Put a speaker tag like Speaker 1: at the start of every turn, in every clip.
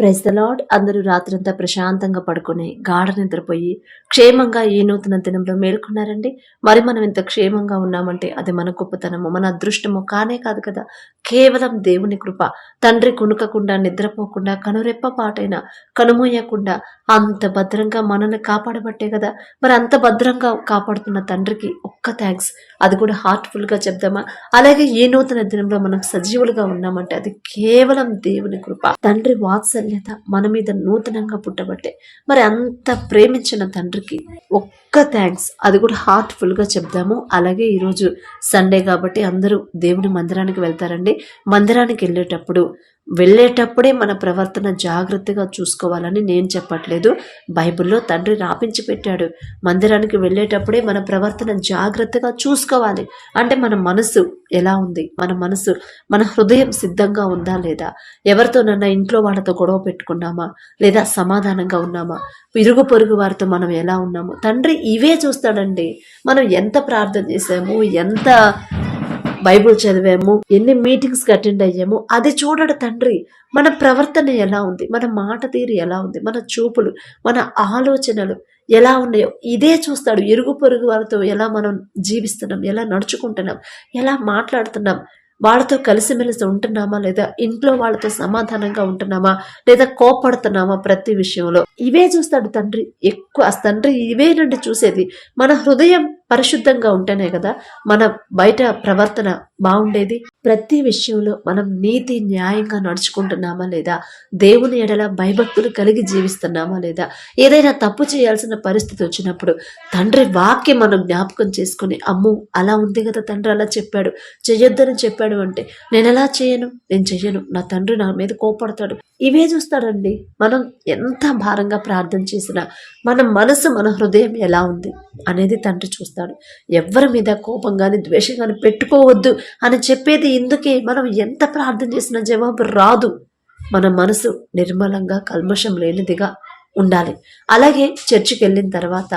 Speaker 1: Praise the lord. అందరూ రాత్రంతా ప్రశాంతంగా పడుకొని గాఢ నిద్రపోయి క్షేమంగా ఈ నూతన దినంలో మేలుకున్నారండి. మరి మనం ఇంత క్షేమంగా ఉన్నామంటే అది మన గొప్పతనము, మన అదృష్టము కానే కాదు కదా. కేవలం దేవుని కృప. తండ్రి కునుకకుండా, నిద్రపోకుండా, కనురెప్ప పాటైనా కనుమూయకుండా అంత భద్రంగా మనల్ని కాపాడబట్టే కదా. మరి అంత భద్రంగా కాపాడుతున్న తండ్రికి ఒక్క థ్యాంక్స్. అది కూడా హార్ట్ఫుల్ గా చెప్దామా? అలాగే ఈ నూతన దినంలో మనం సజీవులుగా ఉన్నామంటే అది కేవలం దేవుని కృప. తండ్రి వాత్సల్యత మన మీద నూతనంగా పుట్టబట్టే. మరి అంత ప్రేమించిన తండ్రికి ఒక్క థ్యాంక్స్. అది కూడా హార్ట్ఫుల్ గా చెప్దాము. అలాగే ఈరోజు సండే కాబట్టి అందరూ దేవుని మందిరానికి వెళ్తారండి. మందిరానికి వెళ్ళేటప్పుడే మన ప్రవర్తన జాగ్రత్తగా చూసుకోవాలని నేను చెప్పట్లేదు. బైబిల్లో తండ్రి రాపించి పెట్టాడు. మందిరానికి వెళ్ళేటప్పుడే మన ప్రవర్తన జాగ్రత్తగా చూసుకోవాలి. అంటే మన మనసు ఎలా ఉంది, మన హృదయం సిద్ధంగా ఉందా లేదా, ఎవరితోనన్నా ఇంట్లో వాళ్ళతో గొడవ పెట్టుకున్నామా లేదా సమాధానంగా ఉన్నామా, ఇరుగు పొరుగు వారితో మనం ఎలా ఉన్నాము. తండ్రి ఇవే చూస్తాడండి. మనం ఎంత ప్రార్థన చేసాము, ఎంత బైబుల్ చదివాము, ఎన్ని మీటింగ్స్ అటెండ్ అయ్యాము, అది చూడడు తండ్రి. మన ప్రవర్తన ఎలా ఉంది, మన మాట తీరు ఎలా ఉంది, మన చూపులు, మన ఆలోచనలు ఎలా ఉన్నాయో ఇదే చూస్తాడు. ఇరుగు పొరుగు వారితో ఎలా మనం జీవిస్తున్నాం, ఎలా నడుచుకుంటున్నాం, ఎలా మాట్లాడుతున్నాం, వాళ్ళతో కలిసిమెలిసి ఉంటున్నామా లేదా, ఇంట్లో వాళ్ళతో సమాధానంగా ఉంటున్నామా లేదా కోపడుతున్నామా, ప్రతి విషయంలో ఇవే చూస్తాడు తండ్రి. ఎక్కువ తండ్రి ఇవేనండి చూసేది. మన హృదయం పరిశుద్ధంగా ఉంటేనే కదా మన బయట ప్రవర్తన బాగుండేది. ప్రతి విషయంలో మనం నీతి న్యాయంగా నడుచుకుంటున్నామా లేదా, దేవుని ఎడల భయభక్తులు కలిగి జీవిస్తున్నామా లేదా, ఏదైనా తప్పు చేయాల్సిన పరిస్థితి వచ్చినప్పుడు తండ్రి వాక్యం మనం జ్ఞాపకం చేసుకుని, అమ్ము అలా ఉంది కదా తండ్రి అలా చెప్పాడు, చెయ్యొద్దని చెప్పాడు అంటే నేను ఎలా చేయను, నేను చెయ్యను, నా తండ్రి నా మీద కోపడతాడు. ఇవే చూస్తాడండి. మనం ఎంత భారంగా ప్రార్థన చేసినా మన మనసు, మన హృదయం ఎలా ఉంది అనేది తండ్రి చూస్తాడు. ఎవరి మీద కోపం కానీ ద్వేషం కానీ పెట్టుకోవద్దు అని చెప్పేది ఇందుకే. మనం ఎంత ప్రార్థన చేసినా జవాబు రాదు. మన మనసు నిర్మలంగా కల్మషం లేనిదిగా ఉండాలి. అలాగే చర్చికి వెళ్ళిన తర్వాత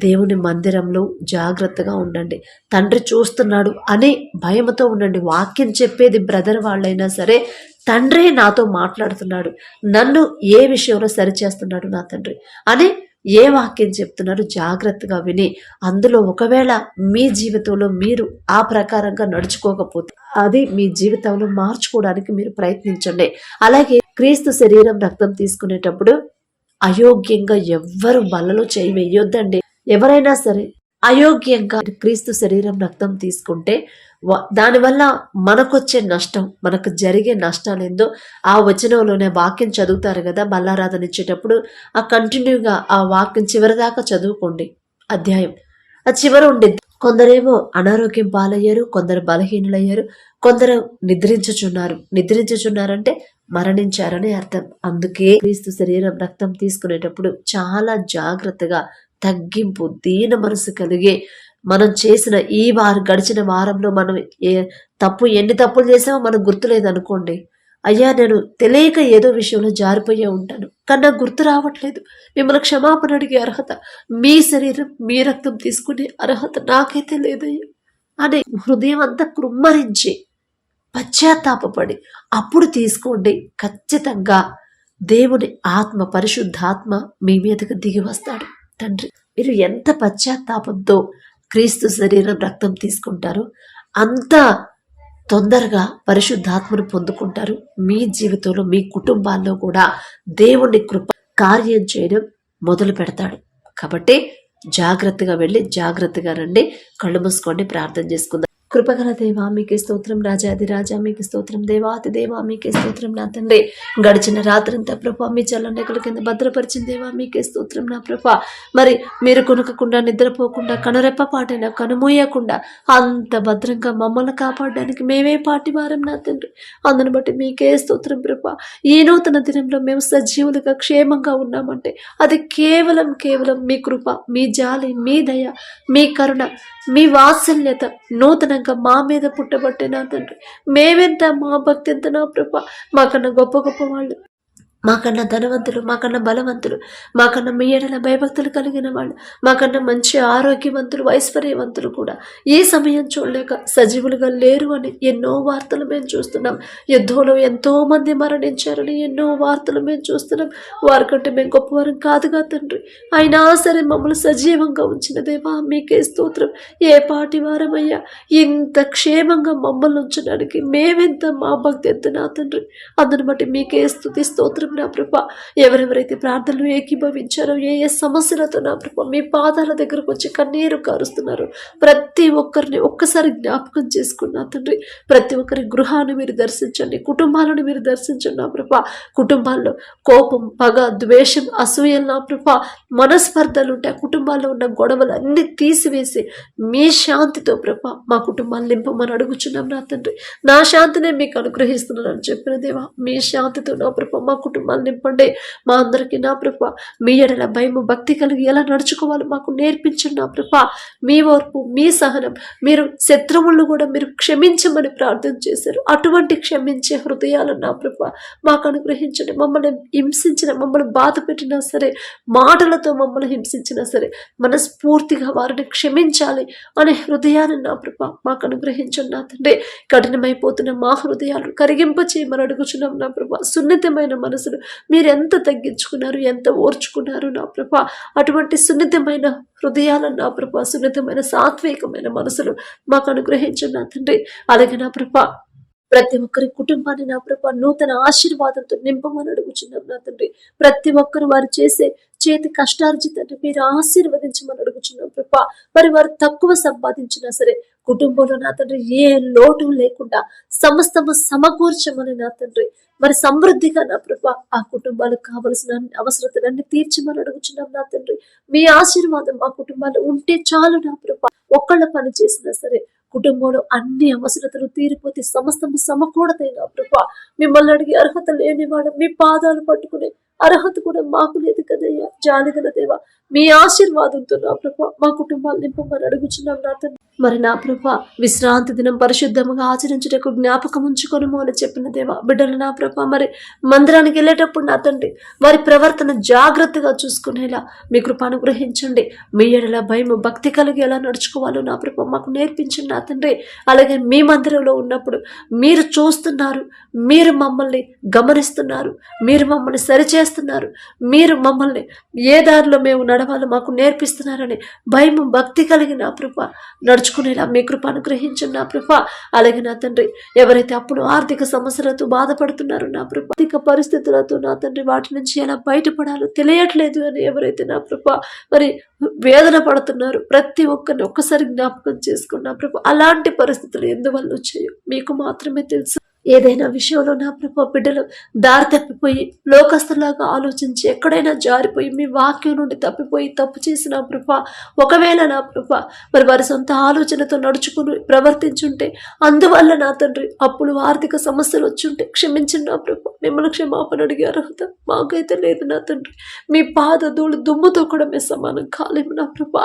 Speaker 1: దేవుని మందిరంలో జాగ్రత్తగా ఉండండి. తండ్రి చూస్తున్నాడు అనే భయంతో ఉండండి. వాక్యం చెప్పేది బ్రదర్ వాళ్ళైనా సరే, తండ్రే నాతో మాట్లాడుతున్నాడు, నన్ను ఏ విషయంలో సరిచేస్తున్నాడు నా తండ్రి అని ఏ వాక్యం చెప్తున్నారు జాగ్రత్తగా విని, అందులో ఒకవేళ మీ జీవితంలో మీరు ఆ ప్రకారంగా నడుచుకోకపోతే అది మీ జీవితంలో మార్చుకోవడానికి మీరు ప్రయత్నించండి. అలాగే క్రీస్తు శరీరం రక్తం తీసుకునేటప్పుడు అయోగ్యంగా ఎవ్వరు బల్లలో చేయి వేయొద్దండి. ఎవరైనా సరే అయోగ్యంగా క్రీస్తు శరీరం రక్తం తీసుకుంటే దానివల్ల మనకొచ్చే నష్టం, మనకు జరిగే నష్టాలు ఏందో ఆ వచనంలోనే వాక్యం చదువుతారు కదా. బల్లారాధన ఇచ్చేటప్పుడు ఆ కంటిన్యూగా ఆ వాక్యం చివరిదాకా చదువుకోండి. అధ్యాయం ఆ చివరి ఉండిద్ది. కొందరేమో అనారోగ్యం పాలయ్యారు, కొందరు బలహీనులయ్యారు, కొందరు నిద్రించుచున్నారంటే మరణించారని అర్థం. అందుకే క్రీస్తు శరీరం రక్తం తీసుకునేటప్పుడు చాలా జాగ్రత్తగా, తగ్గింపు, దీన మనసు కలిగే మనం చేసిన గడిచిన వారంలో మనం ఎన్ని తప్పులు చేసామో మనకు గుర్తులేదు అనుకోండి. అయ్యా నేను తెలియక ఏదో విషయంలో జారిపోయే ఉంటాను, కానీ నాకు గుర్తు రావట్లేదు, మిమ్మల్ని క్షమాపణ అడిగే అర్హత, మీ శరీరం మీ రక్తం తీసుకునే అర్హత నాకైతే లేదయ్యా అని హృదయం అంతా కృమ్మరించి పశ్చాత్తాపడి అప్పుడు తీసుకోండి. ఖచ్చితంగా దేవుని ఆత్మ, పరిశుద్ధాత్మ మీ మీదకు దిగి వస్తాడు. తండ్రి మీరు ఎంత పశ్చాత్తాపంతో క్రీస్తు శరీరం రక్తం తీసుకుంటారో అంత తొందరగా పరిశుద్ధాత్మను పొందుకుంటారు. మీ జీవితంలో, మీ కుటుంబాల్లో కూడా దేవుని కృప కార్యం చేయడం మొదలు పెడతాడు. కాబట్టి జాగ్రత్తగా వెళ్ళి జాగ్రత్తగా రండి. కళ్ళు మూసుకోండి, ప్రార్థన చేసుకుందాం. కృపగల దేవా మీకే స్తోత్రం, రాజాది రాజా మీకే స్తోత్రం, దేవాతి దేవా మీకే స్తోత్రం నా తండ్రి. గడిచిన రాత్రంతా ప్రభా మీ చల్లనెక్కల కింద భద్రపరిచిన దేవా మీకే స్తోత్రం నా ప్రభా. మరి మీరు కొనుకకుండా, నిద్రపోకుండా, కనురెప్ప పాటైనా కనుమూయకుండా అంత భద్రంగా మమ్మల్ని కాపాడడానికి మేమే పాటివారం నా తండ్రి. అందును బట్టి మీకే స్తోత్రం ప్రభా. ఈ నూతన దినంలో మేము సజీవులుగా క్షేమంగా ఉన్నామంటే అది కేవలం మీ కృప, మీ జాలి, మీ దయ, మీ కరుణ, మీ వాత్సల్యత నూతనంగా మా మీద పుట్టబట్టే నా తండ్రి. మేమెంత, మా భక్తి ఎంత నా ప్రభా. మాకన్నా గొప్ప వాళ్ళు మాకన్నా ధనవంతులు, మాకన్నా బలవంతులు, మాకన్నా మీ ఎడల భయభక్తులు కలిగిన వాళ్ళు, మాకన్నా మంచి ఆరోగ్యవంతులు, ఐశ్వర్యవంతులు కూడా ఈ సమయం చూడలేక సజీవులుగా లేరు అని ఎన్నో వార్తలు మేము చూస్తున్నాం. యుద్ధంలో ఎంతో మంది మరణించారని ఎన్నో వార్తలు మేము చూస్తున్నాం. వారికంటే మేము గొప్పవారం కాదుగా తండ్రి, అయినా సరే మమ్మల్ని సజీవంగా ఉంచిన దేవా మీకే స్తోత్రం. ఏ పాటి వారమయ్యా, ఇంత క్షేమంగా మమ్మల్ని ఉంచడానికి మేమెంత, మా భక్తి ఎంత నా తండ్రి. అందుని బట్టి మీకే స్తుతి స్తోత్రం నా ప్రభా. ఎవరెవరైతే ప్రార్థనలు ఏకీభవించారో, ఏ ఏ సమస్యలతో నా ప్రభా మీ పాదాల దగ్గరకు వచ్చి కన్నీరు కారుస్తున్నారు, ప్రతి ఒక్కరిని ఒక్కసారి జ్ఞాపకం చేసుకున్నా తండ్రి. ప్రతి ఒక్కరి గృహాన్ని మీరు దర్శించండి, కుటుంబాలను మీరు దర్శించండి నా ప్రభా. కుటుంబాల్లో కోపం, పగ, ద్వేషం, అసూయలు నా ప్రభా, మనస్పర్ధలు ఉంటే ఆ కుటుంబాల్లో ఉన్న గొడవలు అన్ని తీసివేసి మీ శాంతితో ప్రభా మా కుటుంబాన్ని నింపమని అడుగుచున్నాం నా తండ్రి. నా శాంతినే మీకు అనుగ్రహిస్తున్నానని చెప్పిన దేవా, మీ శాంతితో నా ప్రభా మా కుటుంబాన్ని నింపండి. మా అందరికీ నా ప్రభా మీ ఎడల భయము, భక్తి కలిగి ఎలా నడుచుకోవాలో మాకు నేర్పించండి నా ప్రభా. మీ ఓర్పు, మీ సహనం, మీరు శత్రువులను కూడా మీరు క్షమించమని ప్రార్థన చేశారు. అటువంటి క్షమించే హృదయాలను నా ప్రభా మాకు అనుగ్రహించండి. మమ్మల్ని హింసించిన, మమ్మల్ని బాధ పెట్టినా సరే, మాటలతో మమ్మల్ని హింసించినా సరే, మనస్ఫూర్తిగా వారిని క్షమించాలి అనే హృదయాన్ని నా ప్రభా మాకు అనుగ్రహించండి నా తండ్రి. కఠినమైపోతున్న మా హృదయాలు కరిగింప చేయమని అడుగుచున్నాం నా ప్రభా. సున్నితమైన మనసులు మీరు ఎంత తగ్గించుకున్నారు, ఎంత ఓర్చుకున్నారు నా ప్రభా. అటువంటి సున్నితమైన హృదయాలను నా ప్రభా, సున్నితమైన సాత్వికమైన మనసులు మాకు అనుగ్రహించండి నా తండ్రి. అలాగే నా ప్రభా ప్రతి ఒక్కరి కుటుంబాన్ని నా ప్రభా నూతన ఆశీర్వాదంతో నింపమని అడుగుచున్నాం నా తండ్రి. ప్రతి ఒక్కరు వారు చేసే చేతి కష్టార్జితాన్ని మీరు ఆశీర్వదించమని అడుగుచున్నాం ప్రభా. మరి వారు తక్కువ సంపాదించినా సరే కుటుంబంలో నా తండ్రి ఏ లోటు లేకుండా సమస్తము సమకూర్చమని నా తండ్రి, మరి సమృద్ధిగా నా ప్రభా ఆ కుటుంబాలకు కావలసిన అవసరతలన్నీ తీర్చమని అడుగుచున్నాం నా తండ్రి. మీ ఆశీర్వాదం మా కుటుంబాల్లో ఉంటే చాలు నా ప్రభా. ఒక్కళ్ళ పని చేసినా సరే కుటుంబంలో అన్ని అవసరతలు తీరిపోతే సమస్తము సమకూడతాయి నా ప్రభా. మిమ్మల్ని అడిగి అర్హత లేనివాడు మీ పాదాలు పట్టుకునే అర్హత కూడా మాకు లేదు కదయ్యా. జాలిగల దేవా, మీ ఆశీర్వాదంతో నా ప్రభా మా కుటుంబాలు నింపమని అడుగుచున్నాం నా తండ్రి. మరి నా ప్రభా విశ్రాంతి దినం పరిశుద్ధముగా ఆచరించుటకు జ్ఞాపకం ఉంచుకొనుము అని చెప్పిన దేవా, బిడ్డలు నా ప్రభా మరి మందిరానికి వెళ్ళేటప్పుడు నా తండ్రి వారి ప్రవర్తన జాగ్రత్తగా చూసుకునేలా మీ కృప అనుగ్రహించండి. మీ ఎడల భయము, భక్తి కలిగి ఎలా నడుచుకోవాలో నా ప్రభా మాకు నేర్పించండి నా తండ్రి. అలాగే మీ మందిరంలో ఉన్నప్పుడు మీరు చూస్తున్నారు, మీరు మమ్మల్ని గమనిస్తున్నారు, మీరు మమ్మల్ని సరిచేస్తున్నారు, మీరు మమ్మల్ని ఏ దారిలో మేము నడవాలో మాకు నేర్పిస్తున్నారని భయము, భక్తి కలిగి నా ప్రభా నడుచుకునేలా మీ కృప అనుగ్రహించండి నా ప్రభా. అలాగే నా తండ్రి ఎవరైతే అప్పుడు ఆర్థిక సమస్యలతో బాధపడుతున్నారో నా ప్రభా, ఆర్థిక పరిస్థితులతో నా తండ్రి వాటి నుంచి ఎలా బయటపడాలో తెలియట్లేదు అని ఎవరైతే నా ప్రభా మరి వేదన పడుతున్నారు, ప్రతి ఒక్కరిని ఒక్కసారి జ్ఞాపకం చేసుకున్నా ప్రభా. అలాంటి పరిస్థితులు ఎందువల్ల వచ్చాయో మీకు మాత్రమే తెలుసు. ఏదైనా విషయంలో నా ప్రభా బిడ్డలు దారి తప్పిపోయి లోకస్తులాగా ఆలోచించి ఎక్కడైనా జారిపోయి మీ వాక్యం నుండి తప్పిపోయి తప్పు చేసిన ప్రభా, ఒకవేళ నా ప్రభా మరి వారి సొంత ఆలోచనతో నడుచుకుని ప్రవర్తించుంటే అందువల్ల నా తండ్రి అప్పుడు ఆర్థిక సమస్యలు వచ్చుంటే క్షమించండి నా ప్రభా. మిమ్మల్ని క్షమాపణ అడిగే అర్హత మాకైతే లేదు నా తండ్రి. మీ పాద ధూళి దుమ్ముతో కూడా మేము సమానం కాలేము నా ప్రభా.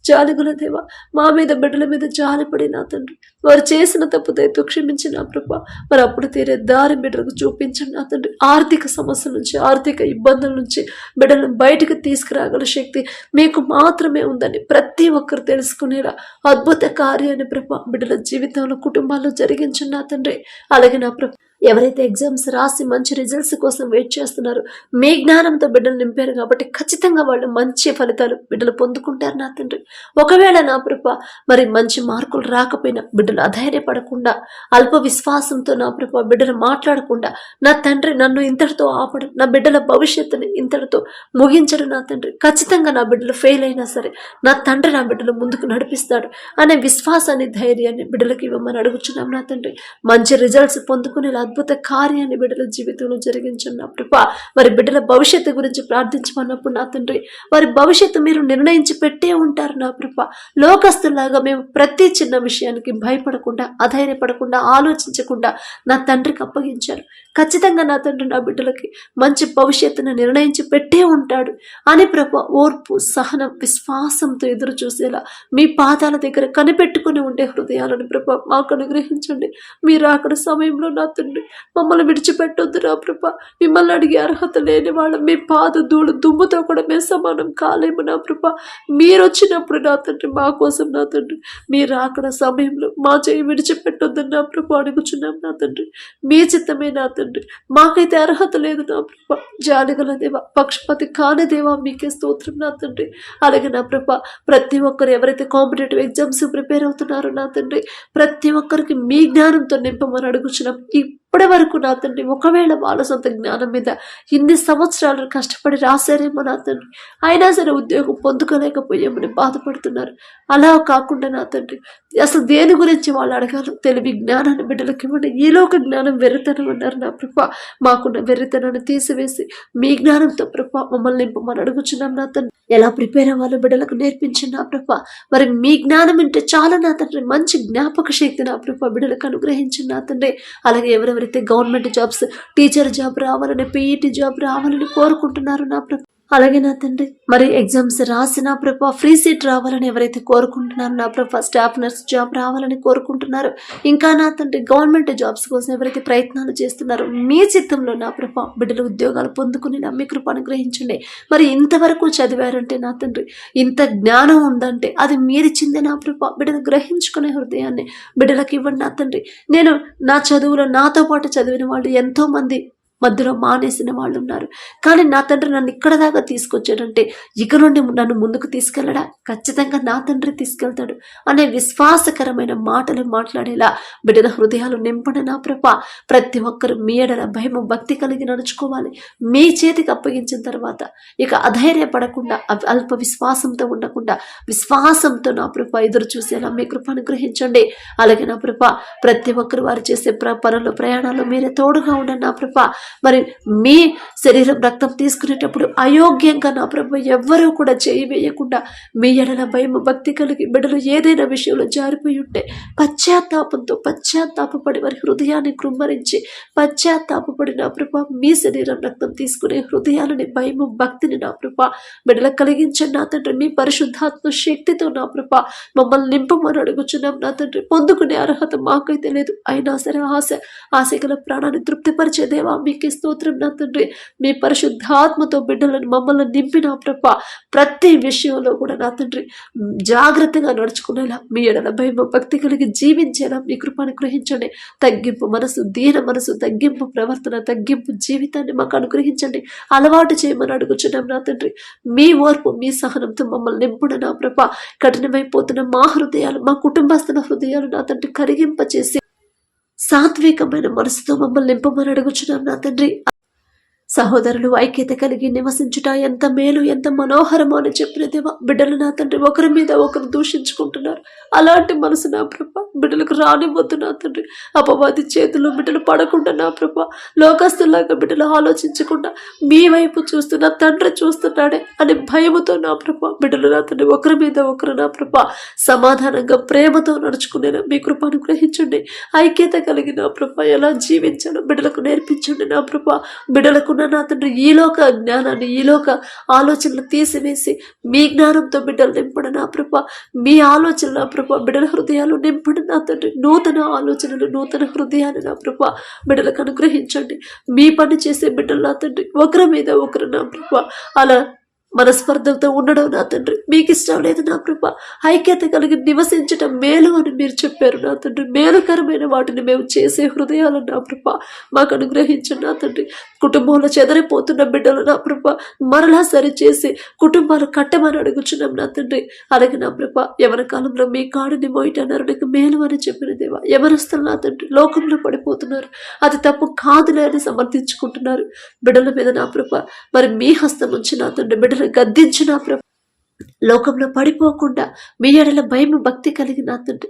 Speaker 1: జాలిగల దేవా, మా మీద బిడ్డల మీద జాలిపడి నా తండ్రి వారు చేసిన తప్పుదైతే క్షమించిన ప్రభా. మరి అప్పుడు తీరే దారి బిడ్డలకు చూపించండి నా తండ్రి. ఆర్థిక సమస్యల నుంచి, ఆర్థిక ఇబ్బందుల నుంచి బిడ్డలను బయటకు తీసుకురాగల శక్తి మీకు మాత్రమే ఉందని ప్రతి ఒక్కరు తెలుసుకునేలా అద్భుత కార్యాన్ని ప్రభా బిడ్డల జీవితంలో, కుటుంబాల్లో జరిగించండి నా తండ్రి. అలాగే నా ప్రభా ఎవరైతే ఎగ్జామ్స్ రాసి మంచి రిజల్ట్స్ కోసం వెయిట్ చేస్తున్నారో మీ జ్ఞానంతో బిడ్డలు నింపారు కాబట్టి ఖచ్చితంగా వాళ్ళు మంచి ఫలితాలు బిడ్డలు పొందుకుంటారు నా తండ్రి. ఒకవేళ నా ప్రభా మరి మంచి మార్కులు రాకపోయినా బిడ్డలు అధైర్యపడకుండా, అల్ప విశ్వాసంతో నా ప్రభా బిడ్డలు మాట్లాడకుండా నా తండ్రి నన్ను ఇంతటితో ఆపడు, నా బిడ్డల భవిష్యత్తుని ఇంతటితో ముగించడు నా తండ్రి. ఖచ్చితంగా నా బిడ్డలు ఫెయిల్ అయినా సరే నా తండ్రి నా బిడ్డలు ముందుకు నడిపిస్తాడు అనే విశ్వాసాన్ని, ధైర్యాన్ని బిడ్డలకి ఇవ్వమని అడుగుచున్నాం నా తండ్రి. మంచి రిజల్ట్స్ పొందుకునేలా అద్భుత కార్యాన్ని బిడ్డల జీవితంలో జరిగించండి నా ప్రభా. మరి బిడ్డల భవిష్యత్తు గురించి ప్రార్థించమన్నప్పుడు నా తండ్రి వారి భవిష్యత్తు మీరు నిర్ణయించి పెట్టే ఉంటారు నా ప్రభా. లోకస్తులాగా మేము ప్రతి చిన్న విషయానికి భయపడకుండా, అధైర్యపడకుండా, ఆలోచించకుండా నా తండ్రికి అప్పగించారు. ఖచ్చితంగా నా తండ్రి నా బిడ్డలకి మంచి భవిష్యత్తును నిర్ణయించి పెట్టే ఉంటాడు అని ప్రభా ఓర్పు, సహనం, విశ్వాసంతో ఎదురు చూసేలా మీ పాదాల దగ్గర కనిపెట్టుకుని ఉండే హృదయాలను ప్రభా మాకు అనుగ్రహించండి. మీరు అక్కడ సమయంలో నా తండ్రి తండ్రి. మమ్మల్ని విడిచిపెట్టొద్దు నా ప్రభ. మిమ్మల్ని అడిగే అర్హత లేని వాళ్ళం, మీ పాద ధూళి దుమ్ముతో కూడా మేము సమానం కాలేము నా ప్రభ. మీరు వచ్చినప్పుడు నా తండ్రి మా కోసం నా తండ్రి, మీరు అక్కడ సమయంలో మా చేయి విడిచిపెట్టొద్దని నా ప్రభ అడుగుచున్నాం నా తండ్రి. మీ చిత్తమే నా తండ్రి, మాకైతే అర్హత లేదు నా ప్రభ. జాలిగల దేవ, పక్షపాతి కాని దేవా మీకే స్తోత్రం నా తండ్రి. అలాగే నా ప్రభ, ప్రతి ఒక్కరు ఎవరైతే కాంపిటేటివ్ ఎగ్జామ్స్ ప్రిపేర్ అవుతున్నారో నా తండ్రి, ప్రతి ఒక్కరికి మీ జ్ఞానంతో నింపమని అడుగుచున్నాం. ఇప్పటి వరకు నా తండ్రి ఒకవేళ వాళ్ళ సొంత జ్ఞానం మీద ఇన్ని సంవత్సరాలు కష్టపడి రాశారేమో నా తండ్రి, అయినా సరే ఉద్యోగం పొందుకోలేకపోయామని బాధపడుతున్నారు. అలా కాకుండా నా తండ్రి, అసలు దేని గురించి వాళ్ళు అడగాలి తెలివి జ్ఞానాన్ని బిడ్డలకి ఇవ్వండి. ఈలోక జ్ఞానం వెర్రితనం అన్నారు నా ప్రభ. మాకున్న వెర్రితనాన్ని తీసివేసి మీ జ్ఞానంతో ప్రభ మమ్మల్ని నింపమని అడుగుచున్నాం నా తండ్రి. ఎలా ప్రిపేర్ అవ్వాలో బిడ్డలకు నేర్పించండి నా ప్రభ. మరి మీ జ్ఞానం అంటే చాలా నా తండ్రి, మంచి జ్ఞాపక శక్తి నా ప్రభ బిడ్డలకు అనుగ్రహించండి నా తండ్రి. అలాగే ఎవరెవరైతే గవర్నమెంట్ జాబ్స్, టీచర్ జాబ్ రావాలని, పీఈటీ జాబ్ రావాలని కోరుకుంటున్నారు నా ప్రభ, అలాగే నా తండ్రి మరి ఎగ్జామ్స్ రాసిన ప్రభ ఫ్రీ సీట్ రావాలని ఎవరైతే కోరుకుంటున్నారో నా ప్రభ, స్టాఫ్ నర్స్ జాబ్ రావాలని కోరుకుంటున్నారు, ఇంకా నా తండ్రి గవర్నమెంట్ జాబ్స్ కోసం ఎవరైతే ప్రయత్నాలు చేస్తున్నారో మీ చిత్తంలో నా ప్రభ బిడ్డలు ఉద్యోగాలు పొందుకుని నా మీ కృప అనుగ్రహించండి. మరి ఇంతవరకు చదివారంటే నా తండ్రి, ఇంత జ్ఞానం ఉందంటే అది మీరిచ్చిందే నా ప్రభ. బిడ్డలు గ్రహించుకునే హృదయాన్ని బిడ్డలకు ఇవ్వండి నా తండ్రి. నేను నా చదువులో నాతో పాటు చదివిన వాళ్ళు ఎంతో మంది మధ్యలో మానేసిన వాళ్ళు ఉన్నారు, కానీ నా తండ్రి నన్ను ఇక్కడ దాకా తీసుకొచ్చాడంటే ఇక నుండి నన్ను ముందుకు తీసుకెళ్ళడా, ఖచ్చితంగా నా తండ్రి తీసుకెళ్తాడు అనే విశ్వాసకరమైన మాటలు మాట్లాడేలా బిడ్డల హృదయాలు నింపడి నా ప్రభ. ప్రతి ఒక్కరు మీ ఎడల భయము భక్తి కలిగి నడుచుకోవాలి. మీ చేతికి అప్పగించిన తర్వాత ఇక అధైర్యపడకుండా, అల్ప విశ్వాసంతో ఉండకుండా విశ్వాసంతో నా ప్రభ ఎదురు చూసేలా మీ కృప అనుగ్రహించండి. అలాగే నా ప్రభ, ప్రతి ఒక్కరు వారు చేసే పనులు ప్రయాణాలు మీరే తోడుగా ఉండండి నా ప్రభ. మరి మీ శరీరం రక్తం తీసుకునేటప్పుడు అయోగ్యంగా నా ప్రభు ఎవ్వరూ కూడా చేయి వేయకుండా మీ ఎడల భయం భక్తి కలిగి బిడ్డలు ఏదైనా విషయంలో జారిపోయి ఉంటే పశ్చాత్తాపంతో పశ్చాత్తాపడి వారి హృదయాన్ని కృమ్మరించి పశ్చాత్తాపడి నా ప్రభ మీ శరీరం రక్తం తీసుకునే హృదయాలని భయము భక్తిని నా ప్రభ బిడ్డలకు కలిగించండి నా తండ్రి. మీ పరిశుద్ధాత్మ శక్తితో నా ప్రభ మమ్మల్ని నింపమని అడుగుచున్నాం నా తండ్రి. పొందుకునే అర్హత మాకైతే లేదు, అయినా సరే ఆశ గల ప్రాణాన్ని తృప్తిపరిచే దేవా మీకే స్తోత్రం నా తండ్రి. మీ పరిశుద్ధాత్మతో బిడ్డలను మమ్మల్ని నింపిన ప్రభ ప్రతి విషయంలో కూడా నా తండ్రి జాగ్రత్తగా నడుచుకునేలా మీ ఎడల భయం భక్తి కలిగి జీవించేలా మీ కృపను గ్రహించండి. తగ్గింపు మనసు, దీన మనసు, తగ్గింపు ప్రవర్తన, తగ్గింపు జీవితాన్ని మాకు అనుగ్రహించండి. అలవాటు చేయమని అడుగుచున్నాం నా తండ్రి. మీ ఓర్పు, మీ సహనంతో మమ్మల్ని నింపుడు నా ప్రభ. కఠినమైపోతున్న మా హృదయాలు, మా కుటుంబస్తుల హృదయాలు నా తండ్రి కరిగింపచేసి సాత్వికమైన మనసుతో మమ్మల్ని నింపమని అడుగుచున్నాం నా తండ్రి. సహోదరులు ఐక్యత కలిగి నివసించుట ఎంత మేలు, ఎంత మనోహరమో అని చెప్పిన దేవా, బిడ్డలు నా తండ్రి ఒకరి మీద ఒకరు దూషించుకుంటున్నారు. అలాంటి మనసు నా ప్రభ బిడ్డలకు రానివ్వద్దు నా తండ్రి. అపవాది చేతుల్లో బిడ్డలు పడకుండా నా ప్రభ, లోకస్తులాగా బిడ్డలు ఆలోచించకుండా మీ వైపు చూస్తున్న తండ్రి చూస్తున్నాడే అనే భయముతో నా ప్రభ బిడ్డలు నా తండ్రి ఒకరి మీద ఒకరు నా ప్రభ సమాధానంగా ప్రేమతో నడుచుకునేలా మీ కృప అనుగ్రహించండి. ఐక్యత కలిగి నా ప్రభ ఎలా జీవించాలో బిడ్డలకు నేర్పించండి నా ప్రభ. బిడ్డలకు నా తండ్రి ఈలోక జ్ఞానాన్ని, ఈలోక ఆలోచనలు తీసివేసి మీ జ్ఞానంతో బిడ్డలు నింపడు నా ప్రభ. మీ ఆలోచనలు నా ప్రభ బిడ్డల హృదయాలు నింపడు నా తండ్రి. నూతన ఆలోచనలు, నూతన హృదయాన్ని నా ప్రభ బిడ్డలకు అనుగ్రహించండి. మీ పని చేసే బిడ్డలు నా తండ్రి ఒకరి మీద ఒకరు నా ప్రభ అలా మనస్పర్ధలతో ఉండడం నా తండ్రి మీకు ఇష్టం లేదు నా ప్రభ. ఐక్యత కలిగి నివసించటం మేలు అని మీరు చెప్పారు నా తండ్రి. మేలుకరమైన వాటిని మేము చేసే హృదయాలు నా ప్రభ మాకు అనుగ్రహించండి నా తండ్రి. కుటుంబంలో చెదరిపోతున్న బిడ్డలు నా ప్రభ మరలా సరిచేసి కుటుంబాలు కట్టమని అడుగుచున్నాం నా తండ్రి. అలాగే నా ప్రభ ఎవరి కాలంలో మీ కాడిని మోయటన్నారు నీకు మేలు అని చెప్పిన దేవా, ఎవరస్తులు నా తండ్రి లోకంలో పడిపోతున్నారు, అది తప్పు కాదులే అని సమర్థించుకుంటున్నారు బిడ్డల మీద నా ప్రభ. మరి మీ హస్తం ఉంచి నా తండ్రి బిడ్డలు గద్దించిన ప్రభ, లోకంలో పడిపోకుండా మీ ఎడల భయం భక్తి కలిగి నా తండ్రి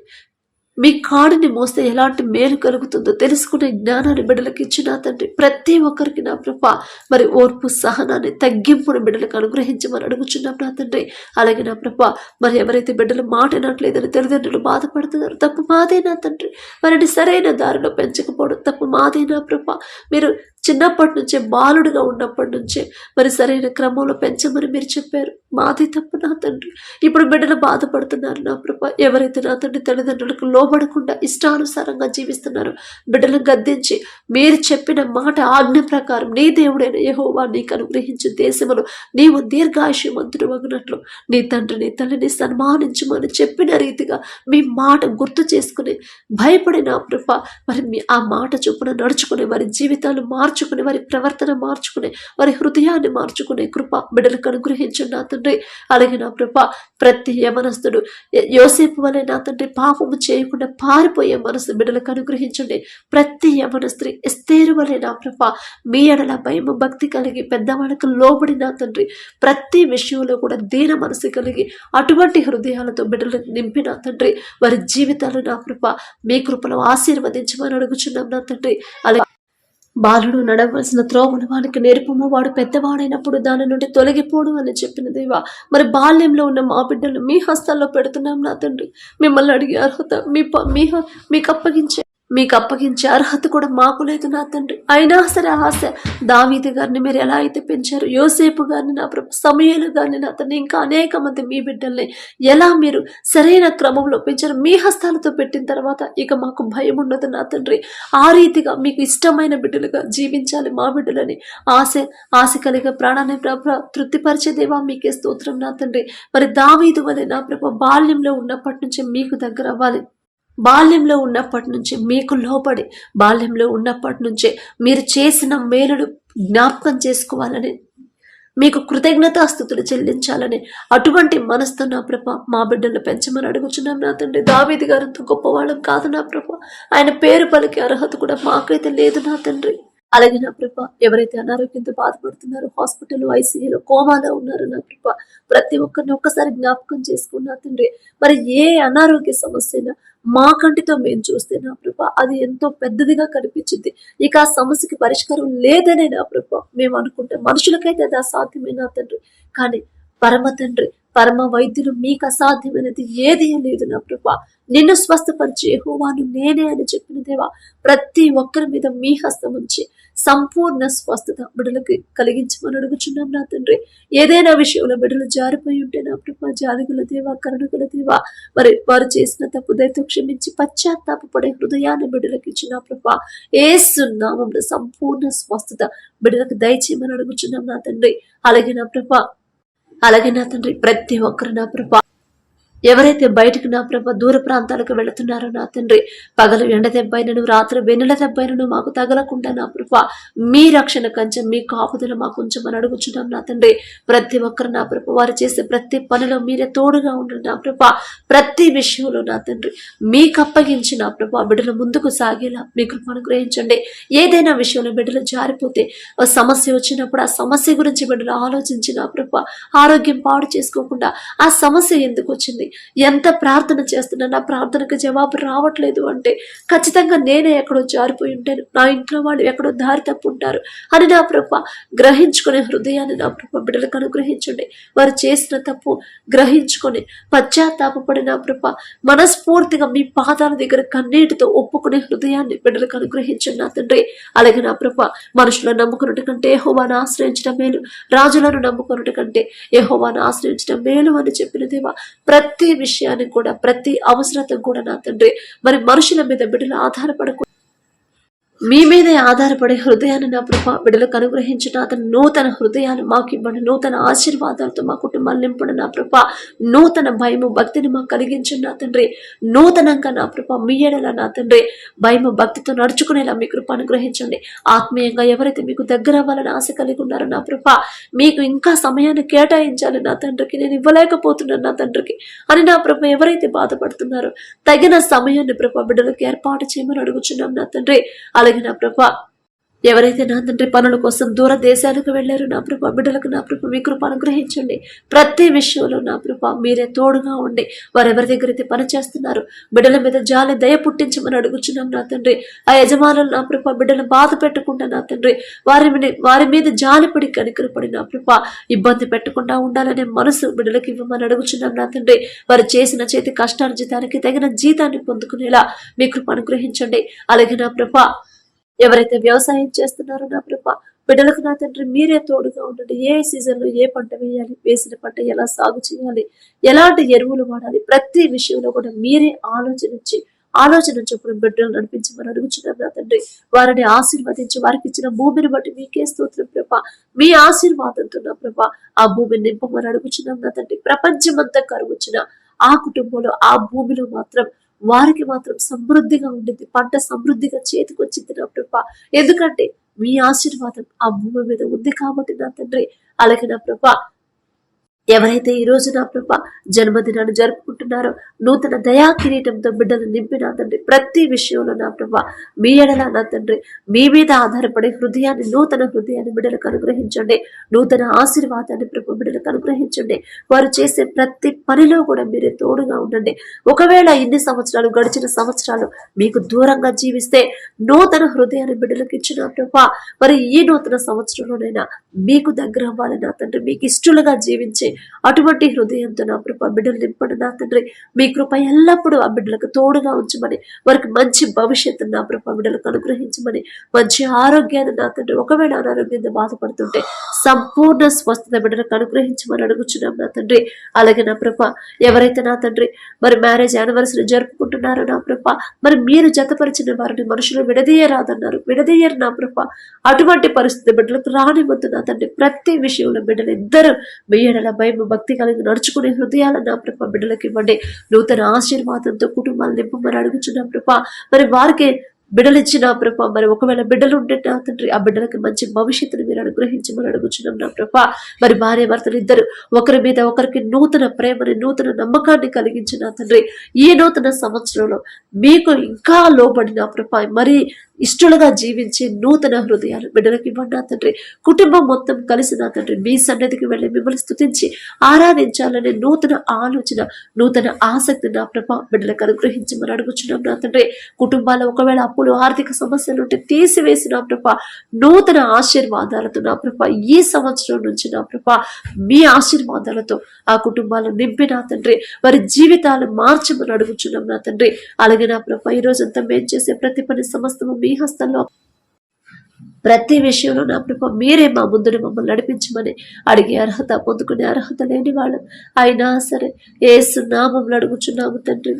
Speaker 1: మీ కాడిని మోస్తే ఎలాంటి మేలు కలుగుతుందో తెలుసుకునే జ్ఞానాన్ని బిడ్డలకు ఇచ్చిన తండ్రి. ప్రతి ఒక్కరికి నా ప్రభ మరి ఓర్పు, సహనాన్ని, తగ్గింపుని బిడ్డలకు అనుగ్రహించమని అడుగుచున్నాం నా తండ్రి. అలాగే నా ప్రభ మరి ఎవరైతే బిడ్డలు మాటనట్లేదని తల్లిదండ్రులు బాధపడుతున్నారు, తప్పు మాదే నా తండ్రి. వారిని సరైన దారిలో పెంచకపోవడం తప్పు మాదే నా ప్రభ. మీరు చిన్నప్పటి నుంచే బాలుడుగా ఉన్నప్పటి నుంచే మరి సరైన క్రమంలో పెంచమని మీరు చెప్పారు. మాది తప్పు నా తండ్రి. ఇప్పుడు బిడ్డలు బాధపడుతున్నారు నా ప్రభ. ఎవరైతే నా తండ్రి తల్లిదండ్రులకు లోబడకుండా ఇష్టానుసారంగా జీవిస్తున్నారు, బిడ్డలను గద్దించి మీరు చెప్పిన మాట ఆజ్ఞ ప్రకారం నీ దేవుడైన యెహోవా నీకు అనుగ్రహించు దేశములు నీవు దీర్ఘాయుష్యవంతుడు వగినట్లు నీ తండ్రిని తల్లిని సన్మానించమని చెప్పిన రీతిగా మీ మాట గుర్తు చేసుకుని భయపడిన ప్రభ మరి ఆ మాట చొప్పున నడుచుకుని వారి జీవితాలు మార్చుకుని వారి ప్రవర్తన మార్చుకుని వారి హృదయాన్ని మార్చుకునే కృప బిడ్డలకు అనుగ్రహించండి నా తండ్రి. అలాగే నా ప్రభ ప్రతి యవనస్తుడు యోసేపు వలె నా తండ్రి పాపము చేయకుండా పారిపోయే మనసు బిడ్డలకు అనుగ్రహించండి. ప్రతి యవన స్త్రీ ఎస్తేరు వలె నా ప్రభ మీ ఎడల భయము భక్తి కలిగి పెద్దవాళ్ళకు లోబడి నా తండ్రి ప్రతి విషయంలో కూడా దీన మనసు కలిగి అటువంటి హృదయాలతో బిడ్డలకు నింపిన తండ్రి వారి జీవితాలు నా కృప మీ కృపలో ఆశీర్వదించమని అడుగుచున్నాం నా తండ్రి. అలాగే బాలుడు నడవలసిన త్రోవను వానికి నేర్పము, వాడు పెద్దవాడైనప్పుడు దాని నుండి తొలగిపోడు అని చెప్పిన దేవా, మరి బాల్యంలో ఉన్న మా బిడ్డలు మీ హస్తాల్లో పెడుతున్నాం నా తండ్రి. మిమ్మల్ని అడిగే అర్హత మీకు అప్పగించే అర్హత కూడా మాకు లేదు నా తండ్రి. అయినా సరే ఆశ దావీదు గారిని మీరు ఎలా అయితే పెంచారు, యోసేపు గారిని నా ప్రభు, సమూయేలు గారిని నా తండ్రి, ఇంకా అనేక మంది మీ బిడ్డల్ని ఎలా మీరు సరైన క్రమంలో పెంచారు, మీ హస్తాలతో పెట్టిన తర్వాత ఇక మాకు భయం ఉండదు నా తండ్రి. ఆ రీతిగా మీకు ఇష్టమైన బిడ్డలుగా జీవించాలి మా బిడ్డలని ఆశ కలిగే ప్రాణాన్ని తృప్తిపరిచే దేవా మీకే స్తోత్రం నా తండ్రి. మరి దావీదు వలె నా ప్రభు బాల్యంలో ఉన్నప్పటి నుంచి మీకు దగ్గర అవ్వాలి, బాల్యంలో ఉన్నప్పటి నుంచి మీకు లోబడి బాల్యంలో ఉన్నప్పటి నుంచే మీరు చేసిన మేలును జ్ఞాపకం చేసుకోవాలని మీకు కృతజ్ఞతాస్తుతులు చెల్లించాలని అటువంటి మనసుతో నా ప్రభ మా బిడ్డలను పెంచమని అడుగుచున్నాం నా తండ్రి. దావీదు గారంతో గొప్పవాళ్ళం కాదు నా ప్రభ, ఆయన పేరు పలికే అర్హత కూడా మాకైతే లేదు నా తండ్రి. అలాగే నా ప్రభ ఎవరైతే అనారోగ్యంతో బాధపడుతున్నారో, హాస్పిటల్ ఐసీయూలో కోమాలో ఉన్నారు నా ప్రభ, ప్రతి ఒక్కరిని ఒక్కసారి జ్ఞాపకం చేసుకున్నా తండ్రి. మరి ఏ అనారోగ్య సమస్య మా కంటితో మేము చూస్తే నా ప్రభ అది ఎంతో పెద్దదిగా కనిపించింది, ఇక ఆ సమస్యకి పరిష్కారం లేదనే నా ప్రభ మేము అనుకుంటే మనుషులకైతే అది అసాధ్యమే నా తండ్రి. కానీ పరమ తండ్రి పరమ వైద్యులు మీకు అసాధ్యమైనది ఏది లేదు నా ప్రభ. నిన్ను స్వస్థపరిచే యెహోవాను నేనే అని చెప్పిన దేవా, ప్రతి ఒక్కరి మీద మీ హస్తం ఉంచి సంపూర్ణ స్వస్థత బిడ్డలకి కలిగించమని అడుగుచున్నాం నా తండ్రి. ఏదైనా విషయంలో బిడ్డలు జారిపోయి ఉంటే నా ప్రభ జాలిగల దేవా, కరుణగల దేవా, మరి వారు చేసిన తప్పు దయతో క్షమించి పశ్చాత్తాపపడే హృదయాన్ని బిడ్డలకు ఇచ్చిన ప్రభ యేసు నామములో సంపూర్ణ స్వస్థత బిడ్డలకు దయచేయమని అడుగుచున్నాం నా తండ్రి. అలాగే నా తండ్రి ప్రతి ఒక్కరు నా ప్రభ ఎవరైతే బయటకు నా ప్రభ దూర ప్రాంతాలకు వెళుతున్నారో నా తండ్రి, పగలు ఎండ దెబ్బైనను రాత్రి వెన్నుల దెబ్బైనను మాకు తగలకుండా నా ప్రభ మీ రక్షణ కంచెం మీ కాపుదల మాకు ఉంచమని అడుగుచున్నాం నా తండ్రి. ప్రతి ఒక్కరు నా ప్రభ వారు చేసే ప్రతి పనిలో మీరే తోడుగా ఉండండి నా ప్రభ. ప్రతి విషయంలో నా తండ్రి మీకు అప్పగించి నా ప్రభ బిడ్డలు ముందుకు సాగేలా మీ కృప అనుగ్రహించండి. ఏదైనా విషయంలో బిడ్డలు జారిపోతే సమస్య వచ్చినప్పుడు ఆ సమస్య గురించి బిడ్డలు ఆలోచించి నా ప్రభ ఆరోగ్యం పాడు చేసుకోకుండా ఆ సమస్య ఎందుకు వచ్చింది, ఎంత ప్రార్థన చేస్తున్నా నా ప్రార్థనకు జవాబు రావట్లేదు అంటే ఖచ్చితంగా నేనే ఎక్కడో జారిపోయి ఉంటాను, నా ఇంట్లో వాళ్ళు ఎక్కడో దారి తప్పుంటారు అని నా ప్రభ గ్రహించుకునే హృదయాన్ని నా ప్రభ బిడ్డలకు అనుగ్రహించండి. వారు చేసిన తప్పు గ్రహించుకొని పశ్చాత్తాపడి నా ప్రభ మనస్ఫూర్తిగా మీ పాదాల దగ్గర కన్నీటితో ఒప్పుకునే హృదయాన్ని బిడ్డలకు అనుగ్రహించండి నా తండ్రి. అలాగే నా ప్రభ మనుషులను నమ్ముకున్నట్టు కంటే యెహోవాను ఆశ్రయించడం మేలు, రాజులను నమ్ముకున్నట్టు కంటే యెహోవాను ఆశ్రయించడం మేలు అని చెప్పిన దేవా, ప్రతి విషయానికి కూడా ప్రతి అవసరతకు కూడా నా తండ్రి మరి మనుషుల మీద బిడ్డలు ఆధారపడకుండా మీ మీదే ఆధారపడే హృదయాన్ని నా ప్రభ బిడ్డలకు అనుగ్రహించిన అతను నూతన హృదయాన్ని మాకు ఇవ్వండి, నూతన ఆశీర్వాదాలతో మా కుటుంబాన్ని నింపండి నా ప్రభ. నూతన భయము భక్తిని మాకు కలిగించండి నా తండ్రి. నూతనంగా నా ప్రభ మీ ఎడల నా తండ్రి భయము భక్తితో నడుచుకునేలా మీ కృప అనుగ్రహించండి. ఆత్మీయంగా ఎవరైతే మీకు దగ్గర అవ్వాలని ఆశ కలిగి ఉన్నారో నా ప్రభ మీకు ఇంకా సమయాన్ని కేటాయించాలి నా తండ్రికి, నేను ఇవ్వలేకపోతున్నాను నా తండ్రికి అని నా ప్రభ ఎవరైతే బాధపడుతున్నారో తగిన సమయాన్ని ప్రభ బిడ్డలకు ఏర్పాటు చేయమని అడుగుచున్నాం నా తండ్రి. అలాగే నా ప్రభ ఎవరైతే నా తండ్రి పనుల కోసం దూర దేశాలకు వెళ్ళారు నా ప్రభ బిడ్డలకు నా ప్రభ మీ కృప అనుగ్రహించండి. ప్రతి విషయంలో నా ప్రభ మీరే తోడుగా ఉండి వారెవరి దగ్గర అయితే పని చేస్తున్నారు బిడ్డల మీద జాలి దయ పుట్టించమని అడుగుచున్నాం నా తండ్రి. ఆ యజమానులు నా ప్రభ బిడ్డలు బాధ పెట్టకుండా నా తండ్రి వారి మీద జాలిపడి కనికరపడి నా ప్రభ ఇబ్బంది పెట్టకుండా ఉండాలనే మనసు బిడ్డలకు ఇవ్వమని అడుగుచున్నాం నా తండ్రి. వారు చేసిన చేతి కష్టార్జితానికి తగిన జీతాన్ని పొందుకునేలా మీ కృప అనుగ్రహించండి. అలాగే నా ప్రభ ఎవరైతే వ్యవసాయం చేస్తున్నారో నా ప్రభా బిడ్డలకు నా తండ్రి మీరే తోడుగా ఉండండి. ఏ సీజన్ లో ఏ పంట వేయాలి, వేసిన పంట ఎలా సాగు చేయాలి, ఎలాంటి ఎరువులు వాడాలి, ప్రతి విషయంలో కూడా మీరే ఆలోచన చొప్పున బిడ్డలు నడిపించమని అడుగుచున్నాం నా తండ్రి. వారిని ఆశీర్వదించి వారికి ఇచ్చిన భూమిని బట్టి మీకే స్తోత్రం ప్రభా. మీ ఆశీర్వాదంతో నా ప్రభా ఆ భూమిని నింపమని అడుగుచున్నాం నా తండ్రి. ప్రపంచమంతా కరువచ్చిన ఆ కుటుంబంలో ఆ భూమిలో మాత్రం వారికి మాత్రం సమృద్ధిగా ఉండింది, పంట సమృద్ధిగా చేతికి వచ్చింది నా ప్రభా. ఎందుకంటే మీ ఆశీర్వాదం ఆ భూమి మీద ఉంది కాబట్టి నా తండ్రి. అలాగే నా ప్రభా ఎవరైతే ఈ రోజు నా ప్రభా జన్మదినాన్ని జరుపుకుంటున్నారో నూతన దయా కిరీటంతో బిడ్డలు నింపి నా తండ్రి ప్రతి విషయంలో నా ప్రభా మీ ఎడల నా తండ్రి మీ మీద ఆధారపడే హృదయాన్ని, నూతన హృదయాన్ని బిడ్డలకు అనుగ్రహించండి. నూతన ఆశీర్వాదాన్ని ప్రభు బిడ్డలకు అనుగ్రహించండి. వారు చేసే ప్రతి పనిలో కూడా మీరే తోడుగా ఉండండి. ఒకవేళ ఇన్ని సంవత్సరాలు గడిచిన సంవత్సరాలు మీకు దూరంగా జీవిస్తే నూతన హృదయాన్ని బిడ్డలకు ఇచ్చిన ప్రభా మరి ఈ నూతన సంవత్సరంలోనైనా మీకు దగ్గర అవ్వాలి నా తండ్రి. మీకు ఇష్టలుగా జీవించే అటువంటి హృదయంతో నా ప్రభా బిడ్డలు నింపండి నా తండ్రి. మీ కృప ఎల్లప్పుడూ ఆ బిడ్డలకు తోడుగా ఉంచమని, వారికి మంచి భవిష్యత్తు నా ప్రభా బిడ్డలకు అనుగ్రహించమని, మంచి ఆరోగ్యాన్ని నా తండ్రి ఒకవేళ అనారోగ్యంతో బాధపడుతుంటే సంపూర్ణ స్వస్థత బిడ్డలకు అనుగ్రహించమని అడుగుచున్నాం నా తండ్రి. అలాగే నా ప్రభా ఎవరైతే నా తండ్రి మరి మ్యారేజ్ యానివర్సరీ జరుపుకుంటున్నారో నా ప్రభా మరి మీరు జతపరిచిన వారిని మనుషులు విడదీయరాదన్నారు, విడదీయరు నా ప్రభా. అటువంటి పరిస్థితి బిడ్డలకు రానివద్దు నా తండ్రి. ప్రతి విషయంలో బిడ్డలు ఇద్దరు మీ ఎడల భయం భక్తి కలిగి నడుచుకునే హృదయాలను నా ప్రభా బిడ్డలకు ఇవ్వండి. నూతన ఆశీర్వాదంతో కుటుంబాలు నింపమని అడుగుచున్నాం ప్రభా. మరి వారికి బిడ్డలు ఇచ్చిన ప్రభా మరి ఒకవేళ బిడ్డలు ఉంటే నా తండ్రి ఆ బిడ్డలకి మంచి భవిష్యత్తును మీరు అనుగ్రహించమని అడుగుచున్నాం నా ప్రభా. మరి భార్య భర్తలు ఇద్దరు ఒకరి మీద ఒకరికి నూతన ప్రేమని, నూతన నమ్మకాన్ని కలిగించిన తండ్రి ఈ నూతన సంవత్సరంలో మీకు ఇంకా లోబడిన ప్రభా మరి ఇష్టలుగా జీవించి నూతన హృదయాలు బిడ్డలకు ఇవ్వండి నా తండ్రి. కుటుంబం మొత్తం కలిసి నా తండ్రి మీ సన్నిధికి వెళ్ళి మిమ్మల్ని స్తుతించి ఆరాధించాలనే నూతన ఆలోచన, నూతన ఆసక్తి నా ప్రభా బిడ్డలకు అనుగ్రహించమని అడుగుచున్నాం నా తండ్రి. కుటుంబాల్లో ఒకవేళ అప్పులు, ఆర్థిక సమస్యలు ఉంటే తీసివేసిన ప్రభా నూతన ఆశీర్వాదాలతో నా ప్రభా ఈ సంవత్సరం నుంచి నా ప్రభా మీ ఆశీర్వాదాలతో ఆ కుటుంబాలను నింపి నా తండ్రి వారి జీవితాలు మార్చమని అడుగుచున్నాం నా తండ్రి. అలాగే నా ప్రభా ఈ రోజంతా మేము చేసే ప్రతి పని సమస్తము మీ హస్తంలో, ప్రతి విషయంలో నా ప్రభా మీరే మా ముందుని మమ్మల్ని నడిపించమని అడిగే అర్హత, పొందుకునే అర్హత లేని వాళ్ళం అయినా సరే యేసు నామములో అడుగుచున్నాము తండ్రి.